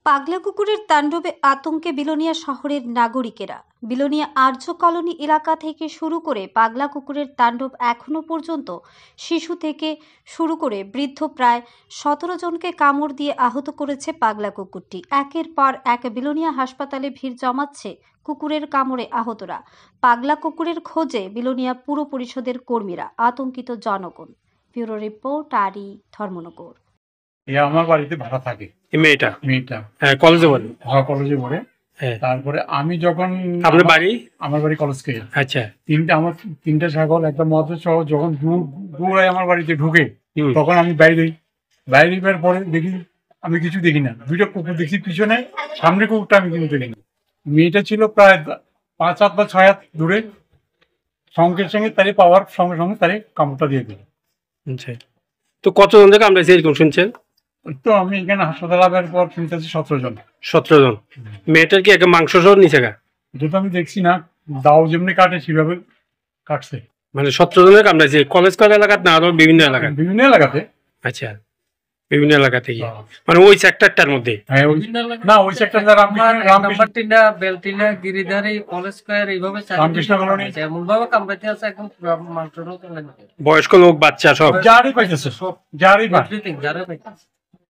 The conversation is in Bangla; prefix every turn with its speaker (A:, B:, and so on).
A: পাগলা কুকুরের তাণ্ডবে আতঙ্কে বিলোনিয়া শহরের নাগরিকেরা। বিলোনিয়া আর্য কলোনি এলাকা থেকে শুরু করে পাগলা কুকুরের তাণ্ডব এখনো পর্যন্ত শিশু থেকে শুরু করে বৃদ্ধ প্রায় 17 জনকে কামড় দিয়ে আহত করেছে পাগলা কুকুরটি। একের পর এক বিলোনিয়া হাসপাতালে ভিড় জমাচ্ছে কুকুরের কামড়ে আহতরা। পাগলা কুকুরের খোঁজে বিলোনিয়া পুর পরিষদের কর্মীরা, আতঙ্কিত জনগণ। ব্যুরো রিপোর্ট, আরি, ধর্মনগর।
B: আমার বাড়িতে ভাড়া থাকে
C: মেয়েটা
B: হ্যাঁ
C: কলেজে পড়ে।
B: কলেজে পড়ে।
C: হ্যাঁ,
B: তারপরে আমি যখন
C: আপনার বাড়ি?
B: আমার বাড়ি কলেজকে।
C: আচ্ছা,
B: আমার তিনটা ছাগল একটা মদের সহ যখন দৌড়ায় আমার বাড়িতে ঢুকে, তখন আমি বাইরে বের পরে দেখি আমি কিছু দেখি না। দুইটা কুকুর দেখি পিছনে, সামনে কুকুরটা আমি কিন্তু দেখি না। মেয়েটা ছিল প্রায় 5 হাত বা 6 হাত দূরে, সঙ্গে সঙ্গে তারে পাওয়ার সঙ্গে সঙ্গে তারে কামড়টা দিয়ে দিল।
C: আচ্ছা, তো কতজন থেকে আমরা এরকম শুনছেন?
B: তো আমি এখানে হাসপাতালে আসার পর শুনতেছি 17 জন।
C: 17 জন। মেয়েটার কি একটা মাংস সহ নিচে গা?
B: যেটা আমি দেখছি না, দাও যেমনি কাটে সেভাবে কাটছে।
C: মানে 17 জনের কামড়াইছে কলেজ এলাকাতে না, আরো বিভিন্ন এলাকায়?
B: বিভিন্ন এলাকাতে।
C: আচ্ছা, বিভিন্ন এলাকা থেকে। মানে ওই সেক্টরটার মধ্যে?
B: হ্যাঁ, না ওই সেক্টরটা
D: রামকৃষ্ণ বেলটিনা গিরিধারী কলেজ স্কয়ার এইভাবে
B: রামকৃষ্ণ কলোনি
D: এমন ভাবে কামড়াইতে আছে এখন মাংস
C: বয়স্ক লোক, বাচ্চা সব
B: যারই পাইতেছে, সব যারই পাই।
D: যারা পাইতেছে।